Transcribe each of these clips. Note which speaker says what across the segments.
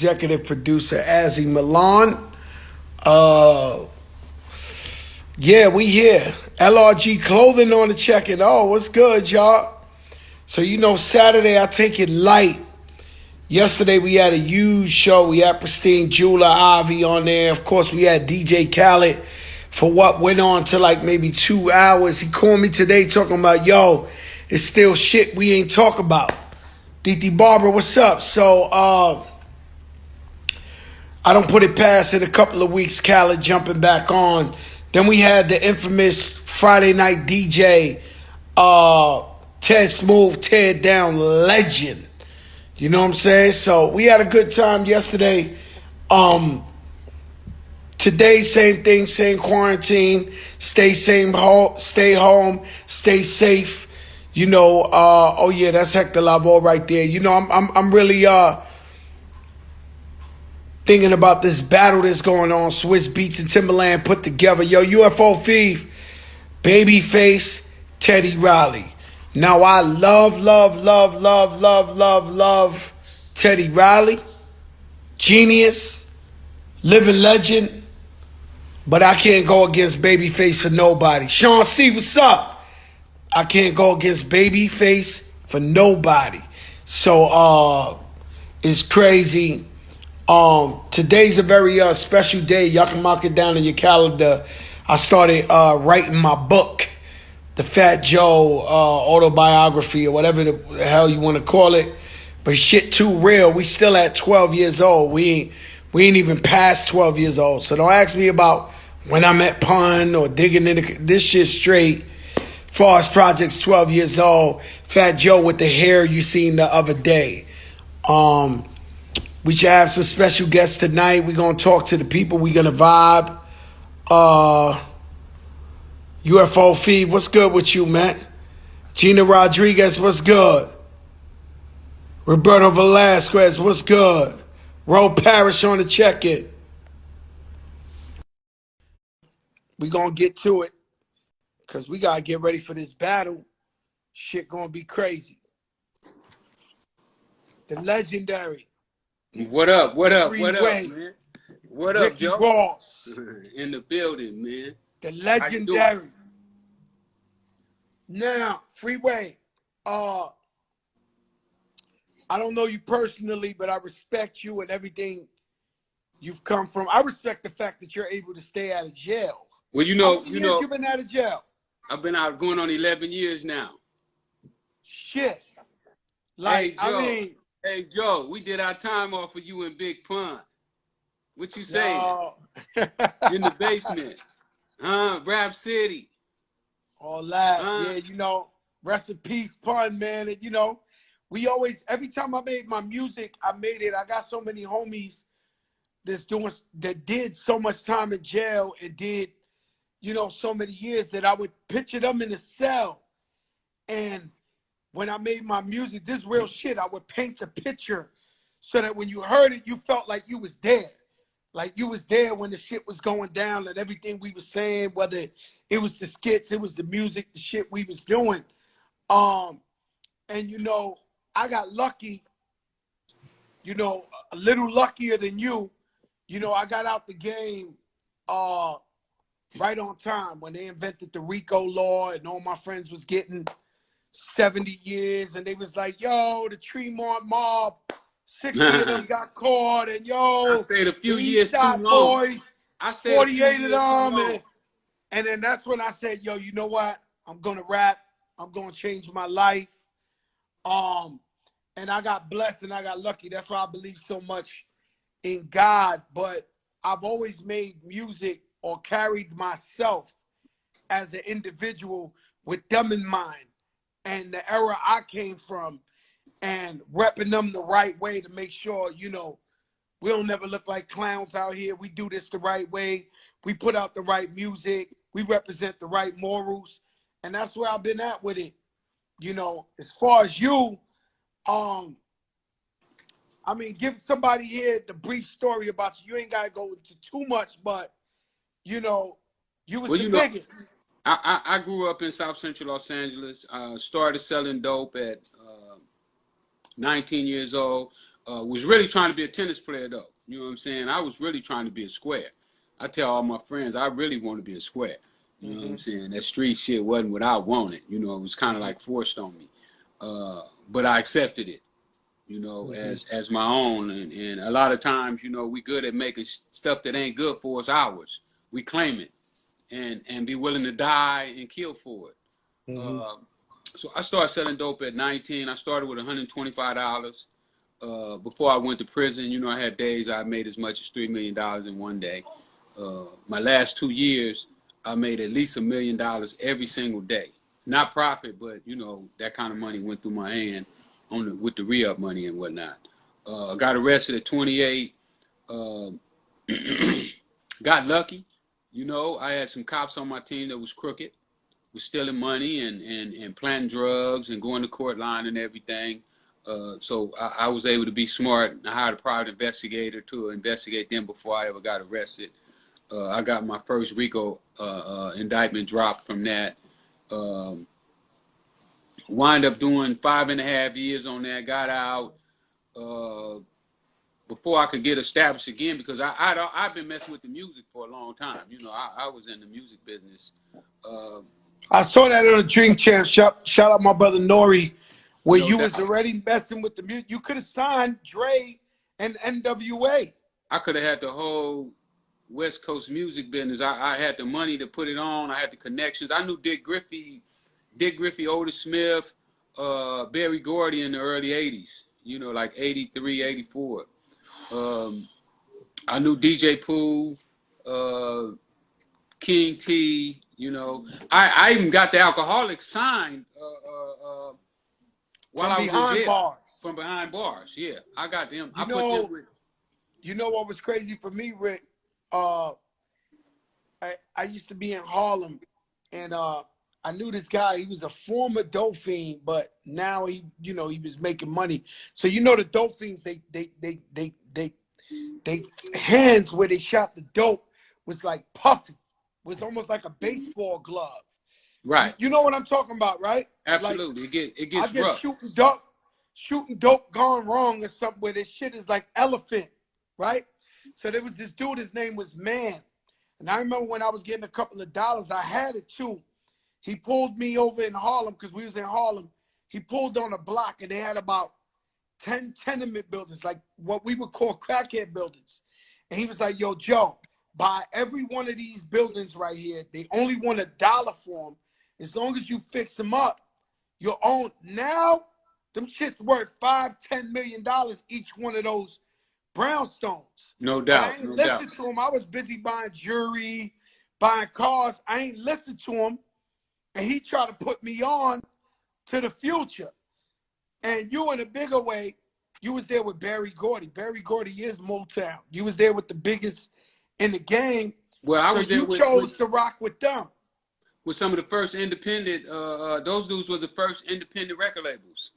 Speaker 1: executive producer Azzy Milan. Uh, yeah, we here. LRG Clothing on the check-in. Oh, what's good, y'all? So Saturday I take it light. Yesterday we had a huge show. We had Pristine Jeweler Ivy on there. Of course, we had DJ Khaled for what went on to like maybe 2 hours. He called me today talking about, yo, it's still shit we ain't talk about. DT Barber, what's up? So I don't put it past in a couple of weeks, Khaled jumping back on. Then we had the infamous Friday night DJ, Ted Smooth, Ted Down legend. You know what I'm saying? So we had a good time yesterday. Today, same thing, same quarantine. Stay home, stay safe. Oh yeah, that's Hector Lavoe right there. I'm really thinking about this battle that's going on. Swiss Beats and Timberland put together. Yo, UFO Thief, Babyface, Teddy Riley. Now I love Teddy Riley, genius, living legend, but I can't go against Babyface for nobody. Sean C, what's up? I can't go against Babyface for nobody. So it's crazy. Today's a very special day. Y'all can mark it down in your calendar. I started writing my book, the Fat Joe autobiography, or whatever the hell you want to call it. But shit too real. We still at 12 years old. We ain't even past 12 years old. So don't ask me about when I met Pun or digging into this shit straight. Forest Project's 12 years old. Fat Joe with the hair you seen the other day. We should have some special guests tonight. We're going to talk to the people. We're going to vibe. UFO Feed, what's good with you, man? Gina Rodriguez, what's good? Roberto Velasquez, what's good? Ro Parrish on the check-in. We gonna get to it, because we gotta get ready for this battle. Shit gonna be crazy. The legendary.
Speaker 2: What up,
Speaker 1: Freeway,
Speaker 2: man? What up,
Speaker 1: Ricky
Speaker 2: Joe?
Speaker 1: Ross.
Speaker 2: In the building, man.
Speaker 1: The legendary. Now, Freeway, I don't know you personally, but I respect you and everything you've come from. I respect the fact that you're able to stay out of jail.
Speaker 2: Well,
Speaker 1: How many years you been out of jail?
Speaker 2: I've been out going on 11 years now.
Speaker 1: Shit. Like,
Speaker 2: Hey, Joe, we did our time off of you in Big Pun. What you saying?
Speaker 1: No.
Speaker 2: In the basement. Rap City.
Speaker 1: All that. Yeah, rest in peace, Pun, man. And, we always, every time I made my music, I made it. I got so many homies that did so much time in jail and did, so many years that I would picture them in a cell. And when I made my music, this real shit, I would paint the picture so that when you heard it, you felt like you was there. Like you was there when the shit was going down and everything we was saying, whether it was the skits, it was the music, the shit we was doing. And I got lucky, a little luckier than you. I got out the game right on time when they invented the RICO law and all my friends was getting 70 years, and they was like, yo, the Tremont mob, 60 of them got caught, and yo,
Speaker 2: I stayed a few years too long.
Speaker 1: Boys,
Speaker 2: I stayed
Speaker 1: 48 of them, and then that's when I said, yo, you know what? I'm gonna rap. I'm gonna change my life. And I got blessed and I got lucky. That's why I believe so much in God. But I've always made music or carried myself as an individual with them in mind and the era I came from, and repping them the right way to make sure, we don't never look like clowns out here. We do this the right way. We put out the right music. We represent the right morals. And that's where I've been at with it. As far as you, give somebody here the brief story about you. You ain't got to go into too much, but, you was the biggest.
Speaker 2: I grew up in South Central Los Angeles. Started selling dope at 19 years old. Was really trying to be a tennis player though. You know what I'm saying? I was really trying to be a square. I tell all my friends I really want to be a square. You know what I'm saying? That street shit wasn't what I wanted. You know, it was kind of like forced on me. But I accepted it, you know, as my own. And a lot of times, you know, we good at making stuff that ain't good for us ours. We claim it and be willing to die and kill for it. So I started selling dope at 19. I started with $125. Before I went to prison, you know, I had days I made as much as $3 million in one day. My last 2 years, I made at least $1 million every single day. Not profit, but, you know, that kind of money went through my hand with the re-up money and whatnot. Got arrested at 28. Got lucky. You know, I had some cops on my team that was crooked, was stealing money and planting drugs and going to court line and everything. So I was able to be smart. I hired a private investigator to investigate them before I ever got arrested. I got my first RICO indictment dropped from that. Wind up doing 5.5 years on that. Got out before I could get established again because I've been messing with the music for a long time. You know, I was in the music business.
Speaker 1: I saw that on the Drink Champ. Shout out my brother Nori, where
Speaker 2: No
Speaker 1: you
Speaker 2: doubt.
Speaker 1: was already messing with the music. You could have signed Dre and NWA.
Speaker 2: I could have had the whole West Coast music business. I had the money to put it on. I had the connections. I knew Dick Griffey, Otis Smith, Berry Gordy in the early 80s, you know, like 83, 84. I knew DJ Pooh, King T, you know. I even got the Alcoholics signed while I was in jail.
Speaker 1: Bars.
Speaker 2: From behind bars, yeah. I got them. I put them with.
Speaker 1: You know what was crazy for me, Rick? I used to be in Harlem, and I knew this guy. He was a former dope fiend, but now he was making money. So you know the dope fiends, they hands where they shot the dope was like puffy, was almost like a baseball glove.
Speaker 2: Right.
Speaker 1: You know what I'm talking about, right?
Speaker 2: Absolutely.
Speaker 1: Like,
Speaker 2: it gets rough.
Speaker 1: Shooting dope gone wrong or something where this shit is like elephant, right? So there was this dude, his name was Man. And I remember when I was getting a couple of dollars, I had it too. He pulled me over in Harlem because we was in Harlem. He pulled on a block and they had about 10 tenement buildings, like what we would call crackhead buildings. And he was like, yo, Joe, buy every one of these buildings right here. They only want $1 for them. As long as you fix them up, you'll own. Now, them shit's worth $5-10 million each one of those brownstones.
Speaker 2: No doubt.
Speaker 1: I ain't listened to him. I was busy buying jewelry, buying cars. I ain't listened to him. And he tried to put me on to the future. And you, in a bigger way, you was there with Berry Gordy. Berry Gordy is Motown. You was there with the biggest in the game.
Speaker 2: Well, I was there
Speaker 1: with. You chose to rock with them.
Speaker 2: With some of the first independent, those dudes were the first independent record labels.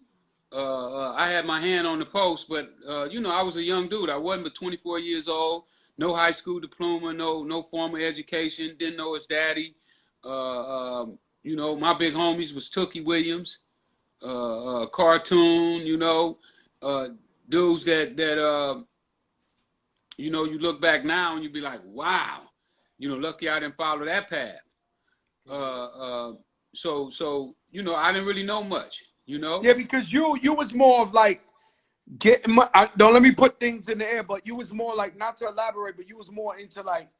Speaker 2: I had my hand on the post, but you know, I was a young dude. I wasn't but 24 years old, no high school diploma, no formal education, didn't know his daddy. You know, my big homies was Tookie Williams, Cartoon, you know, dudes that you know, you look back now and you be like, wow, you know, lucky I didn't follow that path. So you know, I didn't really know much. You know?
Speaker 1: Yeah, because you was more of like getting don't let me put things in the air, but you was more like, not to elaborate, but you was more into like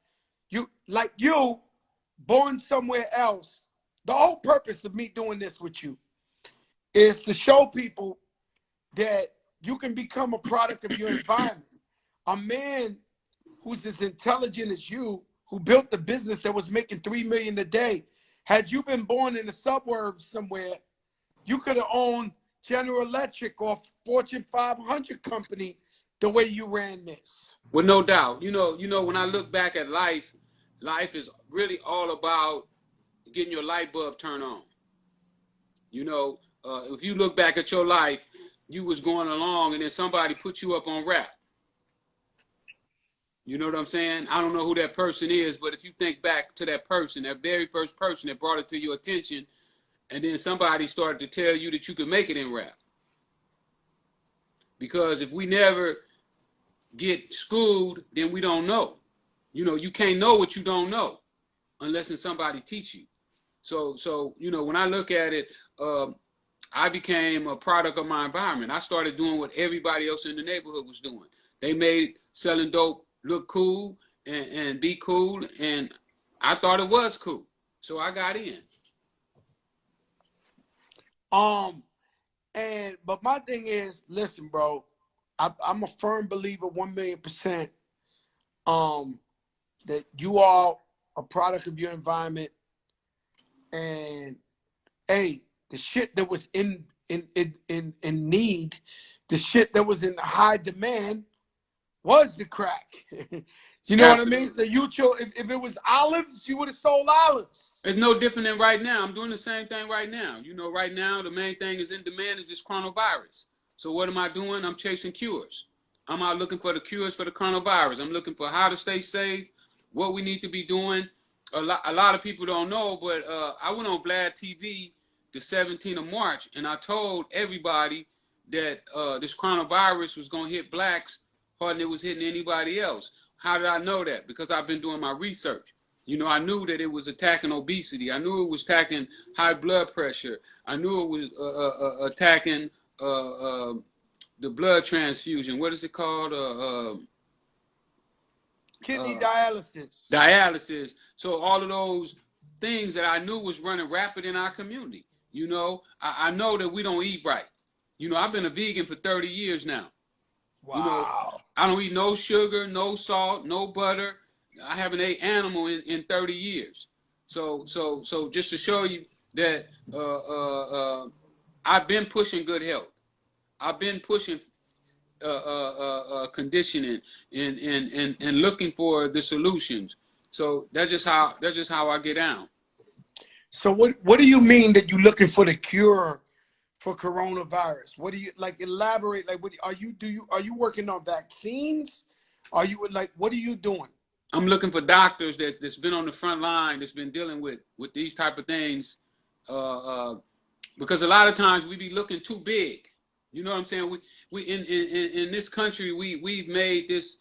Speaker 1: you born somewhere else. The whole purpose of me doing this with you is to show people that you can become a product of your environment. A man who's as intelligent as you, who built the business that was making $3 million a day, had you been born in the suburbs somewhere, you could have owned General Electric or Fortune 500 company the way you ran this.
Speaker 2: Well, no doubt. You know, when I look back at life is really all about getting your light bulb turned on. You know, if you look back at your life, you was going along and then somebody put you up on rap. You know what I'm saying? I don't know who that person is, but if you think back to that person, that very first person that brought it to your attention, and then somebody started to tell you that you could make it in rap. Because if we never get schooled, then we don't know. You know, you can't know what you don't know unless somebody teach you. So you know, when I look at it, I became a product of my environment. I started doing what everybody else in the neighborhood was doing. They made selling dope look cool and be cool, and I thought it was cool. So I got in.
Speaker 1: But my thing is, listen, bro, I'm a firm believer, 1,000,000%, that you are a product of your environment. And hey, the shit that was in need, the shit that was in high demand was the crack. You know
Speaker 2: Absolutely.
Speaker 1: what I mean? So you chose, if it was olives, you would have sold olives.
Speaker 2: It's no different than right now. I'm doing the same thing right now. You know, right now, the main thing is in demand is this coronavirus. So what am I doing? I'm chasing cures. I'm out looking for the cures for the coronavirus. I'm looking for how to stay safe, what we need to be doing. A lot of people don't know, but I went on Vlad TV the 17th of March, and I told everybody that this coronavirus was going to hit blacks harder than it was hitting anybody else. How did I know that? Because I've been doing my research. You know, I knew that it was attacking obesity. I knew it was attacking high blood pressure. I knew it was attacking the blood transfusion. What is it called?
Speaker 1: Kidney dialysis.
Speaker 2: Dialysis. So all of those things that I knew was running rapid in our community. You know, I know that we don't eat right. You know, I've been a vegan for 30 years now.
Speaker 1: Wow.
Speaker 2: You know, I don't eat no sugar, no salt, no butter. I haven't ate animal in 30 years. So just to show you that I've been pushing good health. I've been pushing conditioning and looking for the solutions. So that's just how I get down.
Speaker 1: So what do you mean that you're looking for the cure for coronavirus? What do you like? Elaborate. Like, what are you working on vaccines? Are you like, what are you doing?
Speaker 2: I'm looking for doctors that's been on the front line, that's been dealing with these type of things, because a lot of times we be looking too big. You know what I'm saying? We in this country we've made this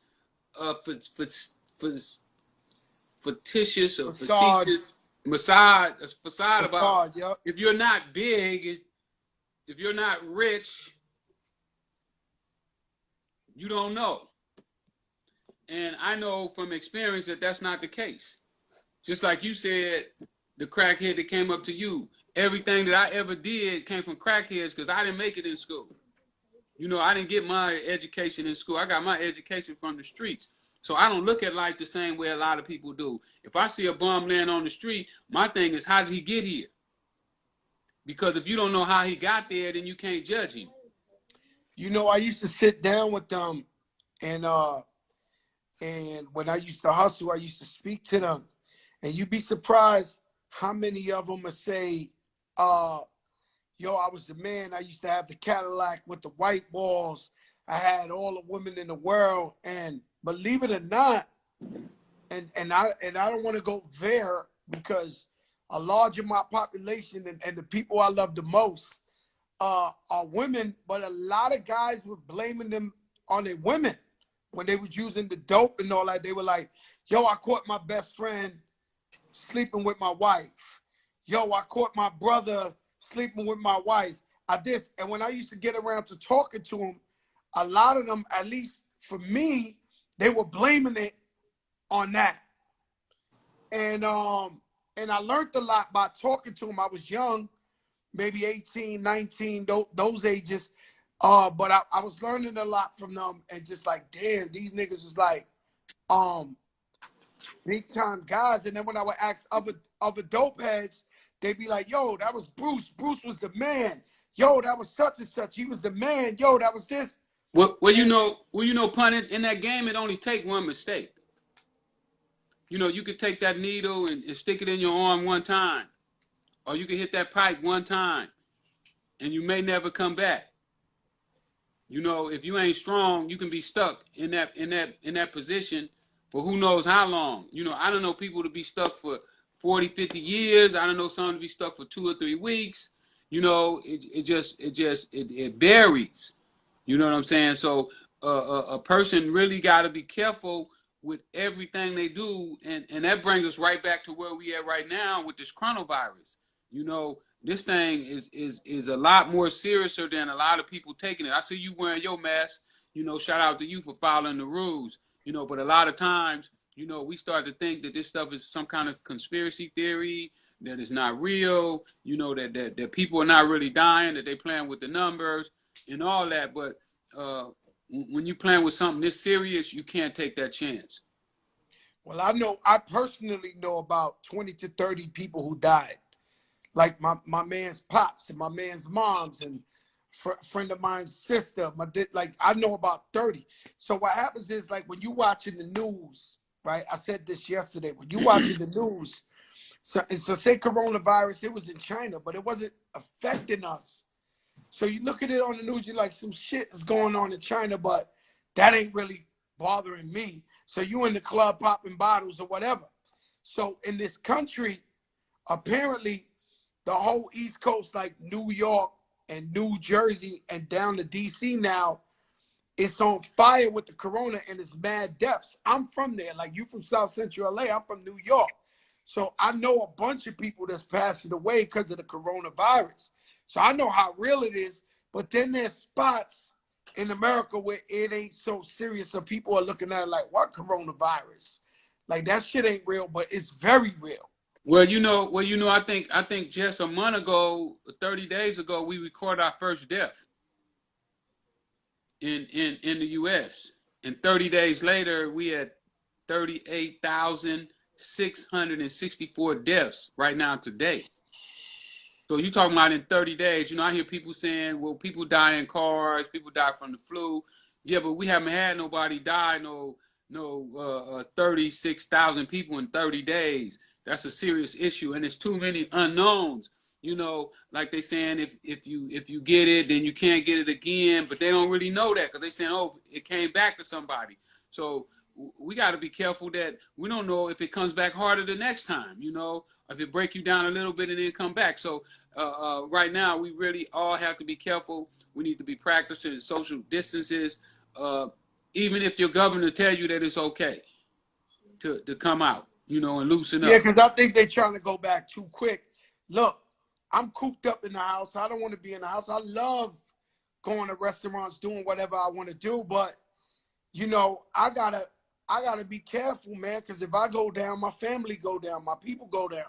Speaker 2: fictitious or facetious facade about, yep. If you're not big, if you're not rich, you don't know. And I know from experience that that's not the case. Just like you said, the crackhead that came up to you, everything that I ever did came from crackheads because I didn't make it in school. You know, I didn't get my education in school. I got my education from the streets. So I don't look at life the same way a lot of people do. If I see a bum laying on the street, my thing is, how did he get here? Because if you don't know how he got there, then you can't judge him.
Speaker 1: You know, I used to sit down with them, and when I used to hustle, I used to speak to them, and you'd be surprised how many of them would say, yo, I was the man. I used to have the Cadillac with the white walls. I had all the women in the world. And believe it or not, and I don't want to go there because a large of my population and the people I love the most are women, but a lot of guys were blaming them on their women when they was using the dope and all that. They were like, yo, I caught my best friend sleeping with my wife. Yo, I caught my brother sleeping with my wife. And when I used to get around to talking to them, a lot of them, at least for me, they were blaming it on that. And I learned a lot by talking to them. I was young, maybe 18, 19, those ages. But I was learning a lot from them, and just like, damn, these niggas was like big time guys. And then when I would ask other dope heads, they'd be like, yo, that was Bruce. Bruce was the man. Yo, that was such and such. He was the man. Yo, that was this.
Speaker 2: Well, you know, pun, in that game, it only take one mistake. You know, you could take that needle and stick it in your arm one time, or you could hit that pipe one time, and you may never come back. You know, if you ain't strong, you can be stuck in that position for who knows how long. You know, I don't know people to be stuck for 40, 50 years. I don't know someone to be stuck for 2 or 3 weeks. You know, it varies. You know what I'm saying? So a person really got to be careful with everything they do, and that brings us right back to where we at right now with this coronavirus. You know, this thing is a lot more seriouser than a lot of people taking it. I see you wearing your mask. You know, shout out to you for following the rules. You know, but a lot of times, you know, we start to think that this stuff is some kind of conspiracy theory, that it's not real. You know, that people are not really dying, that they playing with the numbers and all that. But when you playing with something this serious, you can't take that chance.
Speaker 1: Well, I personally know about 20 to 30 people who died. Like my man's pops and my man's moms and friend of mine's sister. Like I know about 30. So what happens is, like, when you watching the news, right? I said this yesterday. When you watching the news, so say coronavirus, it was in China, but it wasn't affecting us. So you look at it on the news, you're like, some shit is going on in China, but that ain't really bothering me. So you in the club popping bottles or whatever. So in this country, apparently the whole East Coast, like New York and New Jersey and down to DC now, it's on fire with the corona and it's mad deaths. I'm from there. Like, you from South Central LA, I'm from New York. So I know a bunch of people that's passing away because of the coronavirus. So I know how real it is. But then there's spots in America where it ain't so serious. So people are looking at it like, what coronavirus? Like, that shit ain't real, but it's very real.
Speaker 2: I think just a month ago, 30 days ago, we recorded our first death in the US. And 30 days later, we had 38,664 deaths right now today. So you talking about in 30 days, you know, I hear people saying, well, people die in cars, people die from the flu. Yeah, but we haven't had nobody die, 36,000 people in 30 days. That's a serious issue, and it's too many unknowns. You know, like they saying, if you get it, then you can't get it again, but they don't really know that because they saying, oh, it came back to somebody. So we got to be careful that we don't know if it comes back harder the next time. You know, if it break you down a little bit and then come back. So right now, we really all have to be careful. We need to be practicing social distances, even if your governor tell you that it's okay to come out, you know, and loosen up.
Speaker 1: Yeah, because I think they're trying to go back too quick. Look, I'm cooped up in the house. I don't want to be in the house. I love going to restaurants, doing whatever I want to do, but you know, I gotta be careful, man, because if I go down, my family go down, my people go down.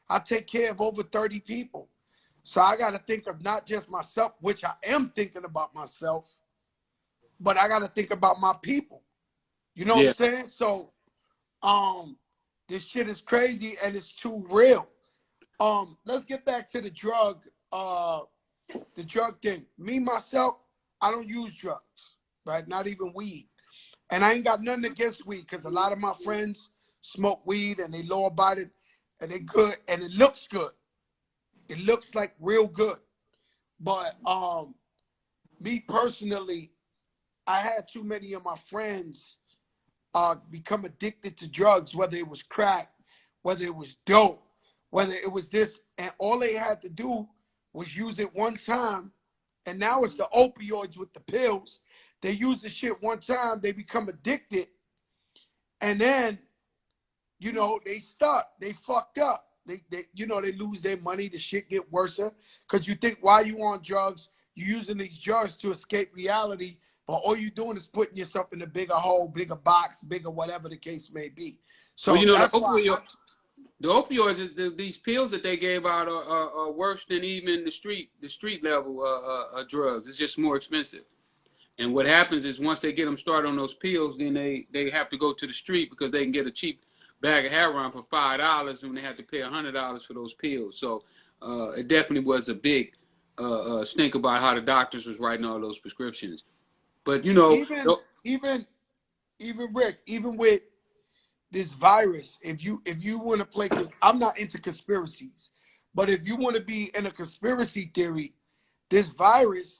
Speaker 1: I take care of over 30 people. So I gotta think of not just myself, which I am thinking about myself, but I gotta think about my people. You know what I'm saying? So this shit is crazy and it's too real. Let's get back to the drug thing. Me, myself, I don't use drugs, right? Not even weed. And I ain't got nothing against weed because a lot of my friends smoke weed and they law about it and they good and it looks good. It looks like real good. But me personally, I had too many of my friends become addicted to drugs, whether it was crack, whether it was dope, whether it was this, and all they had to do was use it one time. And now it's the opioids with the pills. They use the shit one time, they become addicted, and then, you know, they stuck, they fucked up. They you know, they lose their money, the shit get worse. Because you think while you on drugs, you're using these drugs to escape reality, but all you're doing is putting yourself in a bigger hole, bigger box, bigger whatever the case may be. So
Speaker 2: well, you know,
Speaker 1: that's
Speaker 2: the opioids, these pills that they gave out are worse than even the street level drugs. It's just more expensive. And what happens is once they get them started on those pills, then they have to go to the street because they can get a cheap bag of heroin for $5 when they have to pay $100 for those pills. So it definitely was a big stink about how the doctors was writing all those prescriptions. But you know,
Speaker 1: even Rick, even with this virus, if you want to play, I'm not into conspiracies, but if you want to be in a conspiracy theory, this virus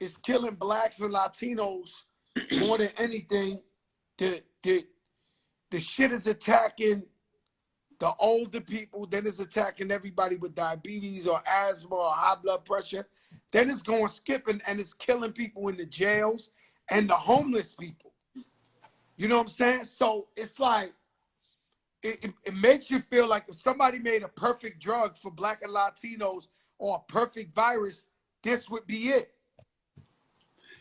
Speaker 1: is killing blacks and Latinos more than anything. The shit is attacking the older people, then it's attacking everybody with diabetes or asthma or high blood pressure. then it's going skipping and it's killing people in the jails and the homeless people. You know what I'm saying? So it's like, it makes you feel like if somebody made a perfect drug for Black and Latinos or a perfect virus, this would be it.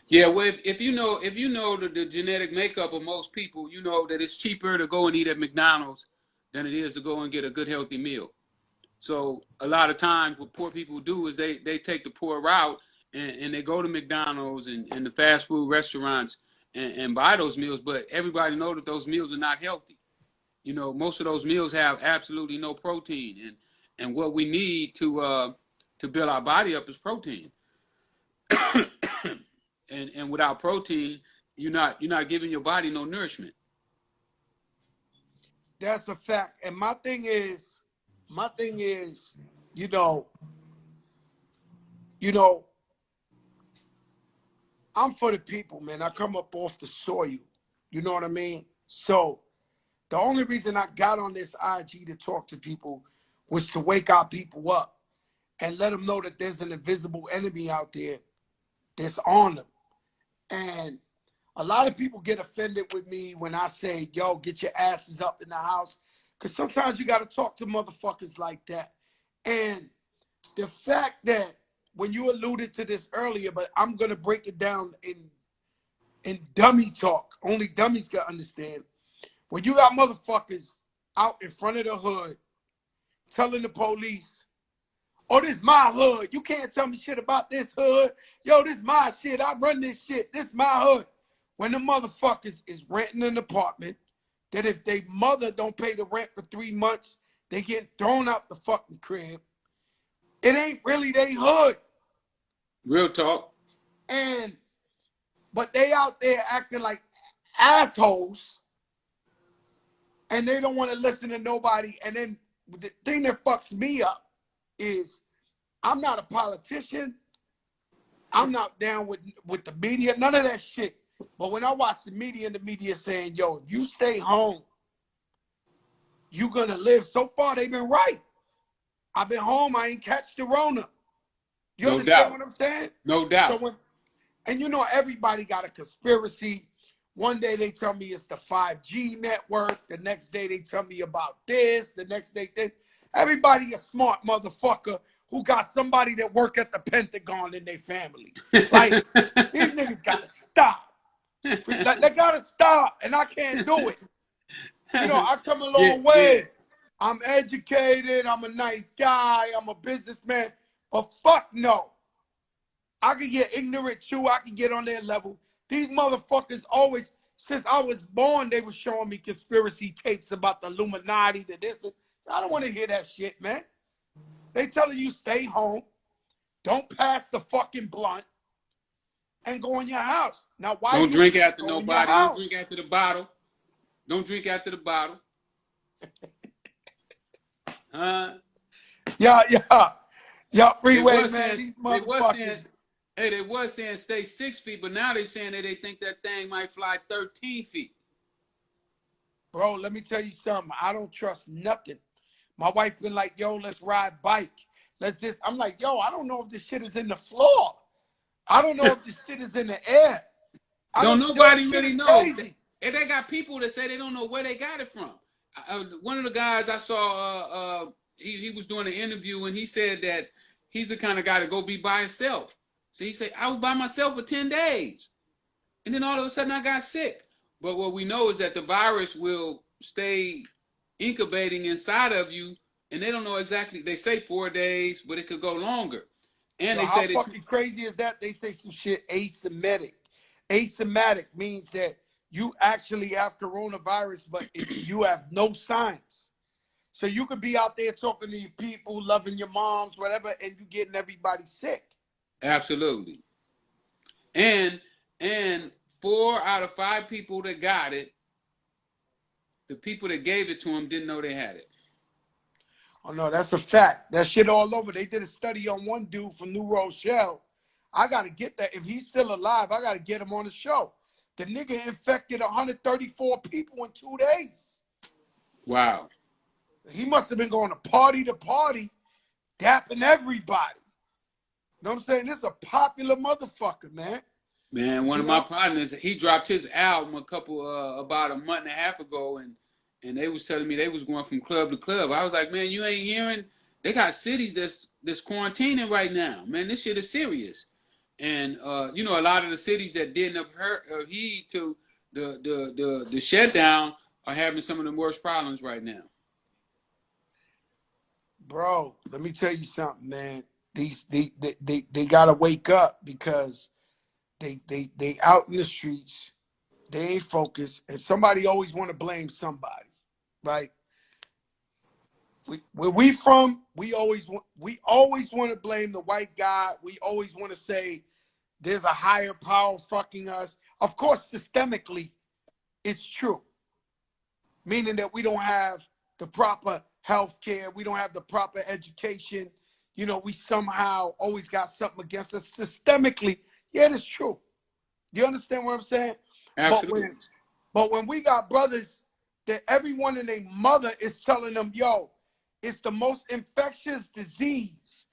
Speaker 2: Yeah, well, if you know the genetic makeup of most people, you know that it's cheaper to go and eat at McDonald's than it is to go and get a good healthy meal. So a lot of times what poor people do is they take the poor route and they go to McDonald's and the fast food restaurants and buy those meals, but everybody knows that those meals are not healthy. You know, most of those meals have absolutely no protein, and what we need to build our body up is protein. and without protein, you're not giving your body no nourishment.
Speaker 1: That's a fact. And my thing is, you know, I'm for the people, man. I come up off the soil. You know what I mean? So the only reason I got on this IG to talk to people was to wake our people up and let them know that there's an invisible enemy out there that's on them. And a lot of people get offended with me when I say, yo, get your asses up in the house. Because sometimes you got to talk to motherfuckers like that. And the fact that when you alluded to this earlier, but I'm going to break it down in dummy talk. Only dummies can understand. When you got motherfuckers out in front of the hood telling the police, oh, this my hood. You can't tell me shit about this hood. Yo, this my shit. I run this shit. This my hood. When the motherfuckers is renting an apartment, that if they mother don't pay the rent for 3 months, they get thrown out the fucking crib. It ain't really they hood.
Speaker 2: Real talk.
Speaker 1: But they out there acting like assholes, and they don't want to listen to nobody. And then the thing that fucks me up is I'm not a politician. I'm not down with the media, none of that shit. But when I watch the media and the media saying, yo, if you stay home, you're going to live. So far, they've been right. I've been home. I ain't catch the Rona. You understand what I'm saying?
Speaker 2: No doubt.
Speaker 1: So and you know, everybody got a conspiracy. One day they tell me it's the 5G network. The next day they tell me about this. The next day this. Everybody a smart motherfucker who got somebody that work at the Pentagon in their family. Like, these niggas got to stop. They got to stop, and I can't do it. You know, I come a long way. Yeah. I'm educated. I'm a nice guy. I'm a businessman. But fuck no. I can get ignorant too. I can get on their level. These motherfuckers always, since I was born, they were showing me conspiracy tapes about the Illuminati, the this. I don't want to hear that shit, man. They telling you stay home, don't pass the fucking blunt, and go in your house. Now, why
Speaker 2: don't drink after nobody? Don't drink after the bottle. Don't drink after the bottle. Huh? Yeah, Freeway, man. These motherfuckers. They was saying stay 6 feet, but now they saying that they think that thing might fly 13 feet.
Speaker 1: Bro, let me tell you something. I don't trust nothing. My wife been like, yo, let's ride bike. Let's this. I'm like, yo, I don't know if this shit is in the floor. I don't know if this shit is in the air.
Speaker 2: Don't nobody really know. And they got people that say they don't know where they got it from. One of the guys I saw, he was doing an interview, and he said that he's the kind of guy to go be by himself. So he said, I was by myself for 10 days. And then all of a sudden I got sick. But what we know is that the virus will stay incubating inside of you, and they don't know exactly. They say 4 days, but it could go longer. And they say
Speaker 1: how fucking crazy is that? They say some shit asymptomatic. Asymptomatic means that you actually have coronavirus, but you have no signs. So you could be out there talking to your people, loving your moms, whatever, and you getting everybody sick.
Speaker 2: Absolutely. And 4 out of 5 people that got it, the people that gave it to them didn't know they had it.
Speaker 1: Oh, no, that's a fact. That shit all over. They did a study on one dude from New Rochelle. I got to get that. If he's still alive, I got to get him on the show. The nigga infected 134 people in 2 days.
Speaker 2: Wow.
Speaker 1: He must have been going to party, dapping everybody. know what I'm saying? This is a popular motherfucker, man.
Speaker 2: Man, one
Speaker 1: You
Speaker 2: of my
Speaker 1: know?
Speaker 2: partners, he dropped his album about a month and a half ago, and they was telling me they was going from club to club. I was like, man, you ain't hearing? They got cities that's quarantining right now. Man, this shit is serious. And you know, a lot of the cities that didn't heed to the shutdown are having some of the worst problems right now.
Speaker 1: Bro, let me tell you something, man. They gotta wake up because they out in the streets, they ain't focused, and somebody always want to blame somebody, right? Where we from, we always want to blame the white guy. We always want to say there's a higher power fucking us. Of course, systemically, it's true, meaning that we don't have the proper health care, we don't have the proper education. You know, we somehow always got something against us systemically. Yeah, that's true. You understand what I'm saying? But
Speaker 2: Absolutely.
Speaker 1: when we got brothers that everyone and their mother is telling them, yo, it's the most infectious disease.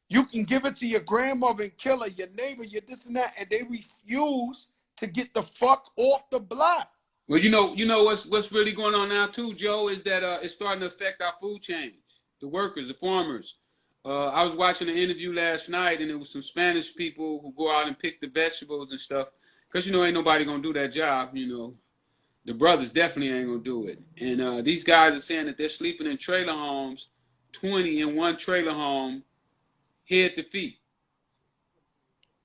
Speaker 1: You can give it to your grandmother and kill her, your neighbor, your this and that, and they refuse to get the fuck off the block.
Speaker 2: Well, you know what's really going on now too, Joe, is that it's starting to affect our food chain, the workers, the farmers. I was watching an interview last night, and it was some Spanish people who go out and pick the vegetables and stuff, because you know ain't nobody gonna do that job. You know, the brothers definitely ain't gonna do it. And these guys are saying that they're sleeping in trailer homes, 20 in one trailer home, head to feet.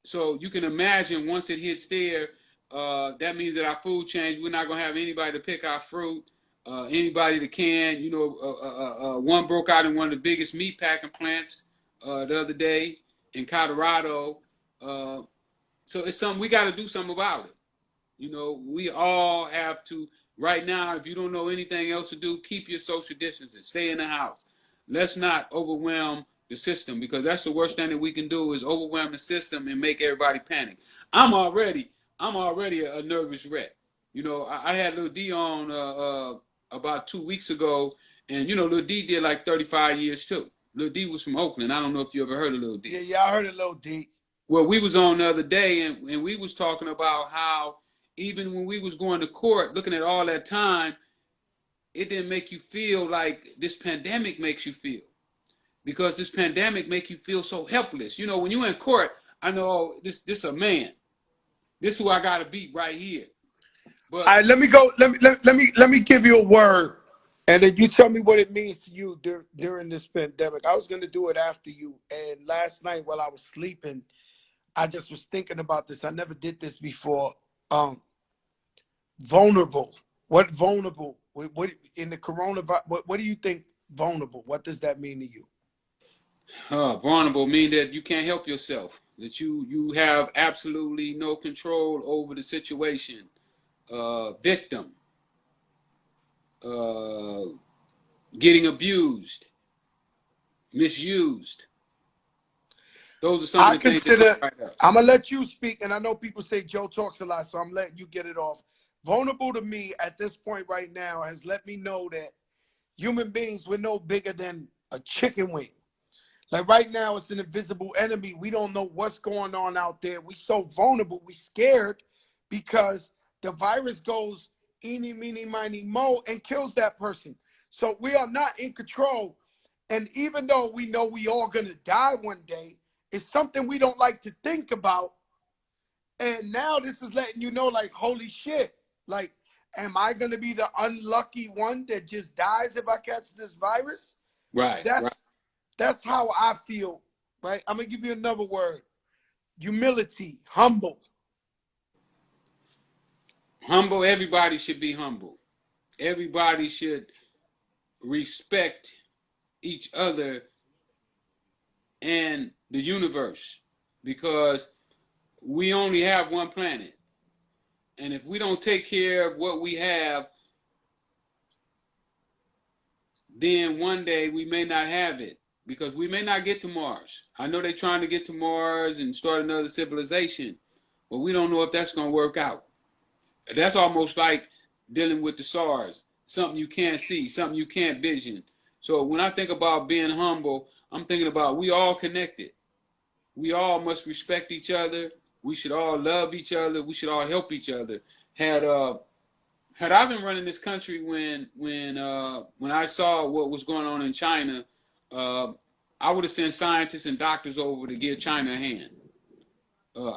Speaker 2: So you can imagine once it hits there, that means that our food chain, we're not gonna have anybody to pick our fruit, anybody to can. You know, one broke out in one of the biggest meat packing plants the other day in Colorado. So it's something we got to do something about it. You know, we all have to right now. If you don't know anything else to do, keep your social distancing. Stay in the house. Let's not overwhelm the system, because that's the worst thing that we can do is overwhelm the system and make everybody panic. I'm already a nervous wreck. You know, I had Lil D on about 2 weeks ago, and you know, Lil D did like 35 years too. Lil D was from Oakland. I don't know if you ever heard of Lil D.
Speaker 1: Yeah, I heard of Lil D.
Speaker 2: Well, we was on the other day, and we was talking about how even when we was going to court, looking at all that time, it didn't make you feel like this pandemic makes you feel. Because this pandemic make you feel so helpless. You know, when you're in court, I know this a man. This is who I gotta beat right here. But
Speaker 1: All right, let me go. Let me give you a word, and then you tell me what it means to you during this pandemic. I was gonna do it after you, and last night while I was sleeping, I just was thinking about this. I never did this before. Vulnerable. What vulnerable? What in the coronavirus? What do you think vulnerable? What does that mean to you?
Speaker 2: vulnerable mean that you can't help yourself. That you have absolutely no control over the situation. Victim. Getting abused. Misused. Those are some of the things that right up.
Speaker 1: I'm gonna let you speak, and I know people say Joe talks a lot, so I'm letting you get it off. Vulnerable to me at this point right now has let me know that human beings, we're no bigger than a chicken wing. Like right now, it's an invisible enemy. We don't know what's going on out there. We so vulnerable. We scared because the virus goes eeny, meeny, miny, mo and kills that person. So we are not in control. And even though we know we all gonna die one day, it's something we don't like to think about. And now this is letting you know, like, holy shit. Like, am I gonna be the unlucky one that just dies if I catch this virus?
Speaker 2: Right.
Speaker 1: That's how I feel, right? I'm gonna give you another word. Humility, humble.
Speaker 2: Humble, everybody should be humble. Everybody should respect each other and the universe, because we only have one planet. And if we don't take care of what we have, then one day we may not have it, because we may not get to Mars. I know they're trying to get to Mars and start another civilization, but we don't know if that's going to work out. That's almost like dealing with the SARS, something you can't see, something you can't vision. So when I think about being humble, I'm thinking about we all connected. we all must respect each other. We should all love each other. We should all help each other. Had I been running this country when I saw what was going on in China, I would have sent scientists and doctors over to give China a hand.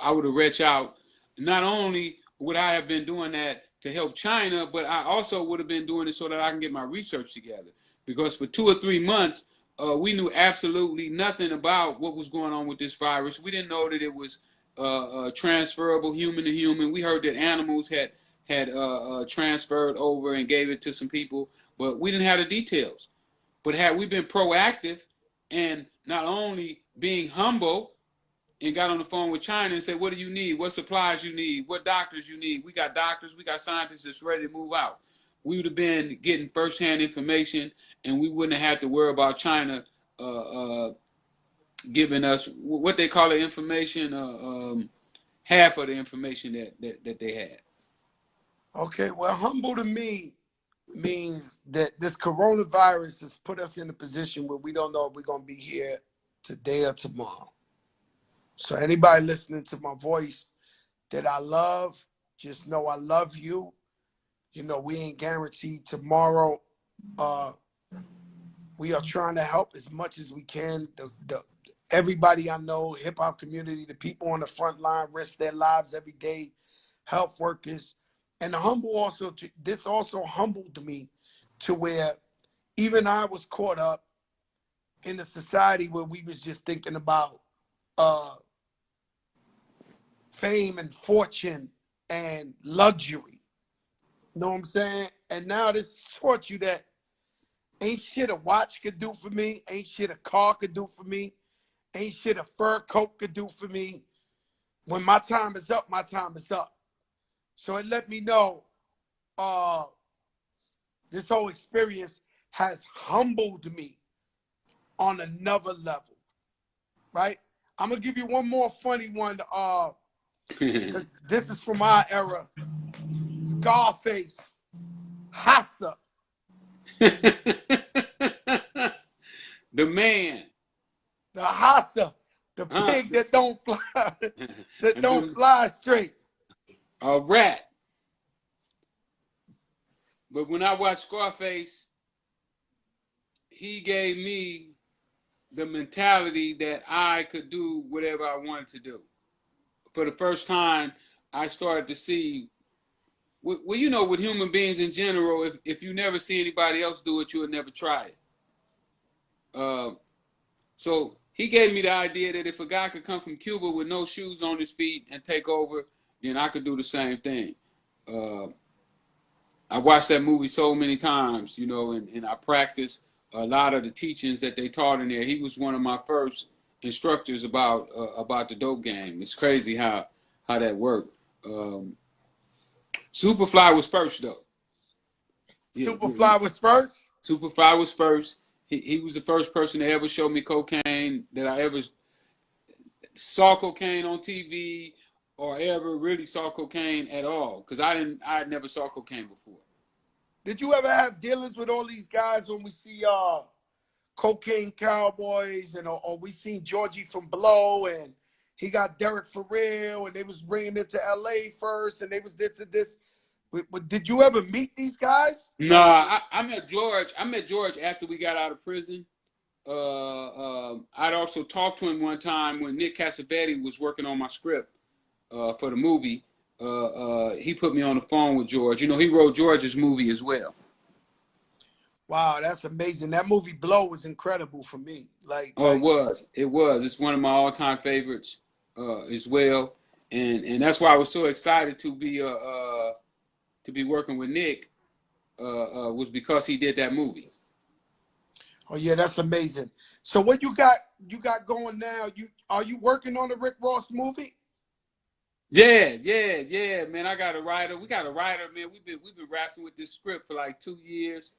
Speaker 2: I would have reached out. Not only would I have been doing that to help China, but I also would have been doing it so that I can get my research together. Because for 2 or 3 months, we knew absolutely nothing about what was going on with this virus. We didn't know that it was transferable human to human. We heard that animals had transferred over and gave it to some people, but we didn't have the details. But had we been proactive and not only being humble and got on the phone with China and said, what do you need? What supplies you need? What doctors you need? We got doctors, we got scientists that's ready to move out. We would have been getting firsthand information, and we wouldn't have had to worry about China giving us what they call the information, half of the information that they had.
Speaker 1: Okay, well, humble to me means that this coronavirus has put us in a position where we don't know if we're going to be here today or tomorrow. So anybody listening to my voice that I love, just know I love you. You know, we ain't guaranteed tomorrow. We are trying to help as much as we can. Everybody I know, hip hop community, the people on the front line risk their lives every day, health workers. And this also humbled me to where even I was caught up in a society where we was just thinking about fame and fortune and luxury. You know what I'm saying? And now this taught you that ain't shit a watch could do for me, ain't shit a car could do for me, ain't shit a fur coat could do for me. When my time is up, my time is up. So it let me know this whole experience has humbled me on another level, right? I'm going to give you one more funny one. This is from our era. Scarface, Hassa.
Speaker 2: The man.
Speaker 1: The Hassa, the pig that don't fly, that don't fly straight.
Speaker 2: A rat. But when I watched Scarface, he gave me the mentality that I could do whatever I wanted to do. For the first time, I started to see, well, you know, with human beings in general, if you never see anybody else do it, you'll never try it. So he gave me the idea that if a guy could come from Cuba with no shoes on his feet and take over, then I could do the same thing. I watched that movie so many times, you know, and I practiced a lot of the teachings that they taught in there. He was one of my first instructors about the dope game. It's crazy how that worked. Superfly was first, though.
Speaker 1: Superfly was first?
Speaker 2: Superfly was first. He was the first person to ever show me cocaine, that I ever saw cocaine on TV or ever really saw cocaine at all, because I never saw cocaine before.
Speaker 1: Did you ever have dealings with all these guys when we see Cocaine Cowboys or we seen Georgie from Blow and he got Derek for real and they was bringing it to LA first and they was this and this. Did you ever meet these guys?
Speaker 2: No, I met George. I met George after we got out of prison. I'd also talked to him one time when Nick Cassavetes was working on my script for the movie. He put me on the phone with George. You know, he wrote George's movie as well.
Speaker 1: Wow, that's amazing. That movie Blow was incredible for me.
Speaker 2: It was. It's one of my all-time favorites as well, and that's why I was so excited to be working with Nick. Was because he did that movie.
Speaker 1: Oh yeah, that's amazing. So what you got going now? Are you working on the Rick Ross movie?
Speaker 2: Yeah, man. I got a writer. We got a writer, man. We've been wrestling with this script for like 2 years.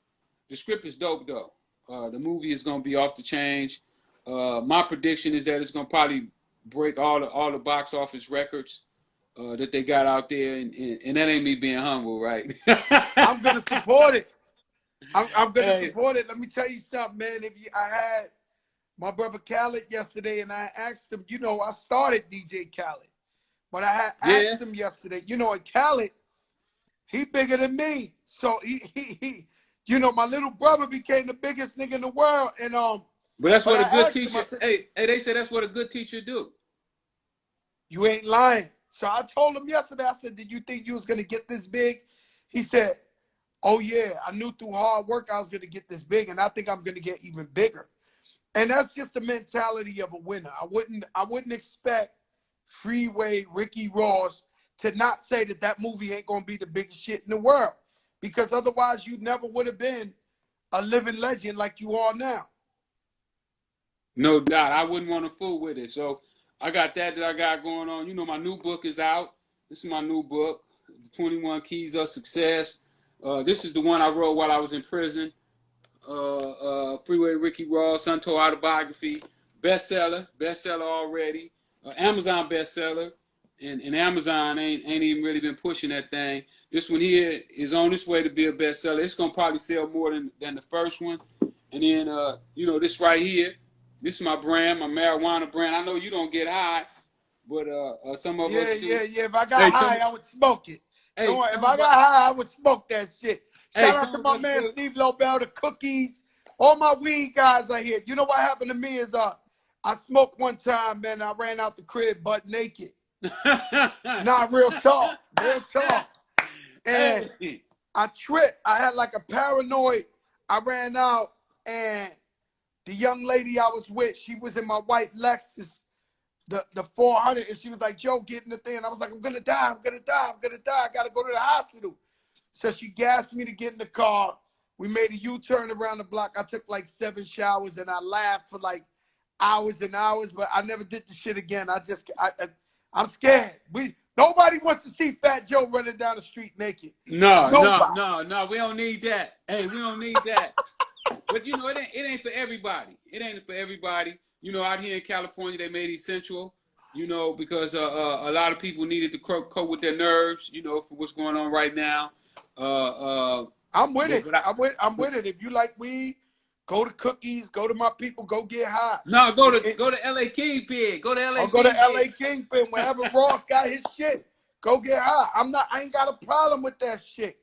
Speaker 2: The script is dope though. The movie is gonna be off the change. My prediction is that it's gonna probably break all the box office records that they got out there, and that ain't me being humble, right?
Speaker 1: I'm gonna support it. I'm gonna support it. Let me tell you something, man. I had my brother Khaled yesterday, and I asked him, you know, I started DJ Khaled, but I had
Speaker 2: Yeah.
Speaker 1: asked him yesterday, you know, and Khaled, he bigger than me. So he you know, my little brother became the biggest nigga in the world. And
Speaker 2: But that's
Speaker 1: but
Speaker 2: what
Speaker 1: I
Speaker 2: a good
Speaker 1: asked him, I
Speaker 2: teacher.
Speaker 1: said,
Speaker 2: Hey, they say that's what a good teacher do.
Speaker 1: you ain't lying. So I told him yesterday, I said, did you think you was gonna get this big? He said, oh yeah, I knew through hard work I was gonna get this big, and I think I'm gonna get even bigger. And that's just the mentality of a winner. I wouldn't expect Freeway, Ricky Ross to not say that that movie ain't gonna be the biggest shit in the world, because otherwise you never would have been a living legend like you are now.
Speaker 2: No doubt. I wouldn't want to fool with it. So I got that I got going on. You know, my new book is out. This is my new book, The 21 Keys of Success. This is the one I wrote while I was in prison. Freeway Ricky Ross, Untold Autobiography, bestseller already. Amazon bestseller, and Amazon ain't even really been pushing that thing. This one here is on its way to be a bestseller. It's gonna probably sell more than the first one. And then you know, this right here, this is my brand, my marijuana brand. I know you don't get high, but some of
Speaker 1: Yeah,
Speaker 2: us do.
Speaker 1: yeah, yeah. If I got
Speaker 2: Hey,
Speaker 1: high, I would smoke it.
Speaker 2: hey,
Speaker 1: Don't, if
Speaker 2: some
Speaker 1: I
Speaker 2: of us,
Speaker 1: got high, I would smoke that shit.
Speaker 2: hey,
Speaker 1: Shout out
Speaker 2: some
Speaker 1: to
Speaker 2: of
Speaker 1: my
Speaker 2: us
Speaker 1: man
Speaker 2: do.
Speaker 1: Steve Lobel, the cookies. All my weed guys are here. You know what happened to me is I smoked one time, man. I ran out the crib butt naked. Not real talk, real talk. And
Speaker 2: Hey.
Speaker 1: I tripped. I had like a paranoid. I ran out, and the young lady I was with, she was in my white Lexus, the 400, and she was like, Joe, get in the thing. And I was like, I'm gonna die, I'm gonna die, I'm gonna die. I gotta go to the hospital. So she gassed me to get in the car. We made a U-turn around the block. I took like 7 showers, and I laughed for like hours and hours, but I never did the shit again. I'm scared. Nobody wants to see Fat Joe running down the street naked.
Speaker 2: No, no,
Speaker 1: Nobody.
Speaker 2: no, no. We don't need that. Hey, we don't need that. But you know, it ain't for everybody. It ain't for everybody. You know, out here in California, they made it essential. You know, because a lot of people needed to cope with their nerves. You know, for what's going on right now.
Speaker 1: I'm with
Speaker 2: But
Speaker 1: it.
Speaker 2: but I
Speaker 1: I'm
Speaker 2: but
Speaker 1: with it. If you like weed, go to cookies, go to my people, go get high.
Speaker 2: no,
Speaker 1: It- it-
Speaker 2: go to LA Kingpin. Go to LA
Speaker 1: Or go to
Speaker 2: Kingpin.
Speaker 1: LA Kingpin, wherever Ross got his shit. Go get high. I ain't got a problem with that shit.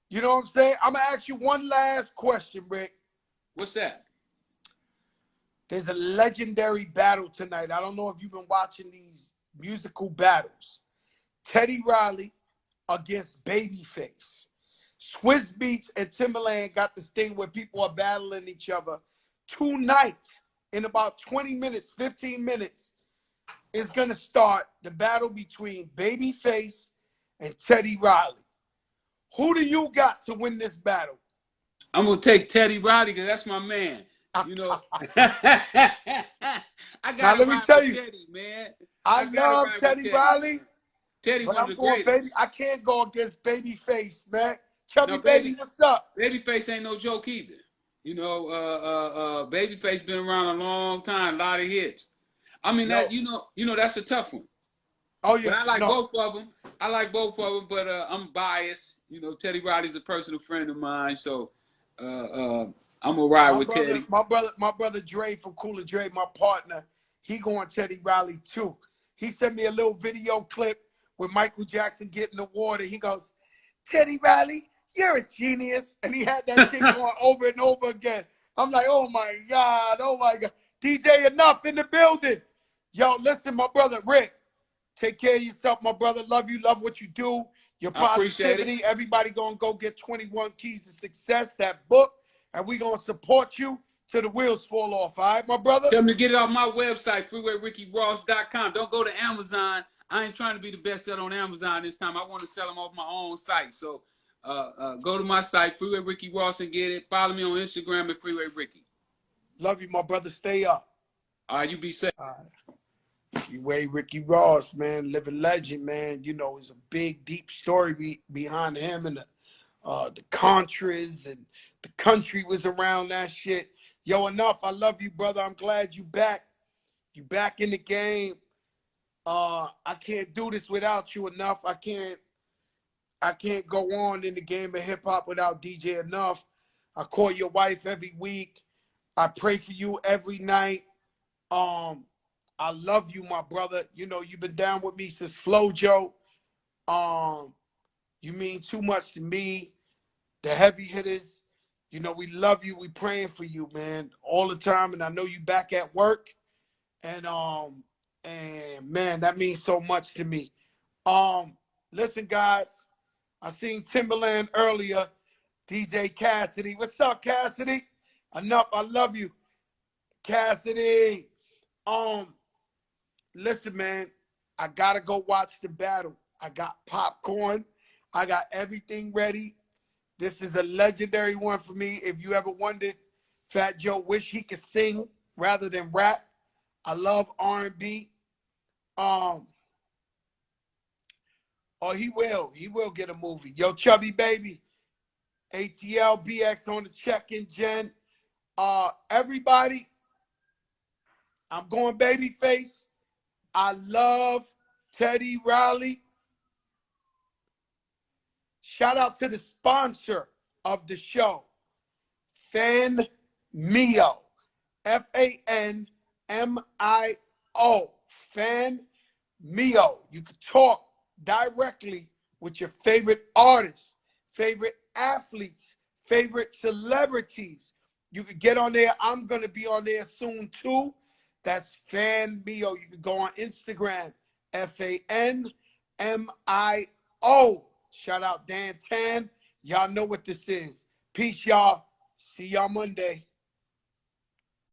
Speaker 1: You know what I'm saying? I'm gonna ask you one last question, Rick.
Speaker 2: What's that?
Speaker 1: There's a legendary battle tonight. I don't know if you've been watching these musical battles. Teddy Riley against Babyface. Swiss Beats and Timberland got this thing where people are battling each other tonight in about 20 minutes, 15 minutes. Is going to start the battle between Babyface and Teddy Riley. Who do you got to win this battle?
Speaker 2: I'm gonna take Teddy Riley because that's my man. You know, I
Speaker 1: Now,
Speaker 2: gotta
Speaker 1: let me
Speaker 2: ride
Speaker 1: tell
Speaker 2: with
Speaker 1: you,
Speaker 2: Teddy, man.
Speaker 1: I
Speaker 2: I gotta
Speaker 1: love
Speaker 2: ride with
Speaker 1: Teddy
Speaker 2: Teddy.
Speaker 1: Riley,
Speaker 2: Teddy,
Speaker 1: but
Speaker 2: one of
Speaker 1: I'm
Speaker 2: the
Speaker 1: going,
Speaker 2: greatest.
Speaker 1: baby. I can't go against Babyface, man. Chubby
Speaker 2: No,
Speaker 1: Baby, what's up?
Speaker 2: Babyface ain't no joke either. You know, Babyface been around a long time, a lot of hits. I mean that,
Speaker 1: No.
Speaker 2: that's a tough one.
Speaker 1: Oh,
Speaker 2: But
Speaker 1: yeah.
Speaker 2: I like
Speaker 1: No.
Speaker 2: both of them. I like both of them, but I'm biased. You know, Teddy Riley's a personal friend of mine, so uh, uh, I'm gonna ride
Speaker 1: My
Speaker 2: with
Speaker 1: brother,
Speaker 2: Teddy.
Speaker 1: my brother Dre from Cooler Dre, my partner, he going Teddy Riley too. He sent me a little video clip with Michael Jackson getting the water. He goes, Teddy Riley, you're a genius. And he had that shit going over and over again. I'm like, oh my God, oh my God. DJ Enough in the building. Yo, listen, my brother Rick, take care of yourself, my brother. Love you, love what you do. Your
Speaker 2: I appreciate it.
Speaker 1: positivity. Everybody gonna go get 21 Keys to Success, that book, and we gonna support you till the wheels fall off. All right, my brother?
Speaker 2: Tell them to get it off my website, freewayrickyross.com. Don't go to Amazon. I ain't trying to be the best seller on Amazon this time. I want to sell them off my own site. So go to my site, Freeway Ricky Ross, and get it. Follow me on Instagram at Freeway Ricky.
Speaker 1: Love you, my brother. Stay up.
Speaker 2: All right, you be safe.
Speaker 1: All right. Freeway Ricky Ross, man, living legend, man. You know, it's a big, deep story behind him, and the Contras and the country was around that shit. Yo, Enough. I love you, brother. I'm glad you back. You back in the game. I can't do this without you. Enough. I can't go on in the game of hip hop without DJ Enough. I call your wife every week. I pray for you every night. I love you, my brother. You know, you've been down with me since Flojo. Um, you mean too much to me. The heavy hitters, you know, we love you. We praying for you, man, all the time. And I know you back at work. And man, that means so much to me. Listen, guys, I seen Timberland earlier. DJ Cassidy. What's up, Cassidy? Enough. I love you. Cassidy. Um, Listen, man, I gotta go watch the battle. I got popcorn. I got everything ready. This is a legendary one for me. If you ever wondered, Fat Joe wish he could sing rather than rap. I love R&B. Um, oh, he will. He will get a movie. Yo, Chubby Baby, ATL, BX on the check-in, Jen. Everybody, I'm going Babyface. I love Teddy Riley. Shout out to the sponsor of the show, Fan Mio. FANMIO. Fan Mio. You can talk directly with your favorite artists, favorite athletes, favorite celebrities. You can get on there. I'm going to be on there soon too. That's Fan Mio. You can go on Instagram, FANMIO. Shout out Dan Tan. Y'all know what this is. Peace, y'all. See y'all Monday.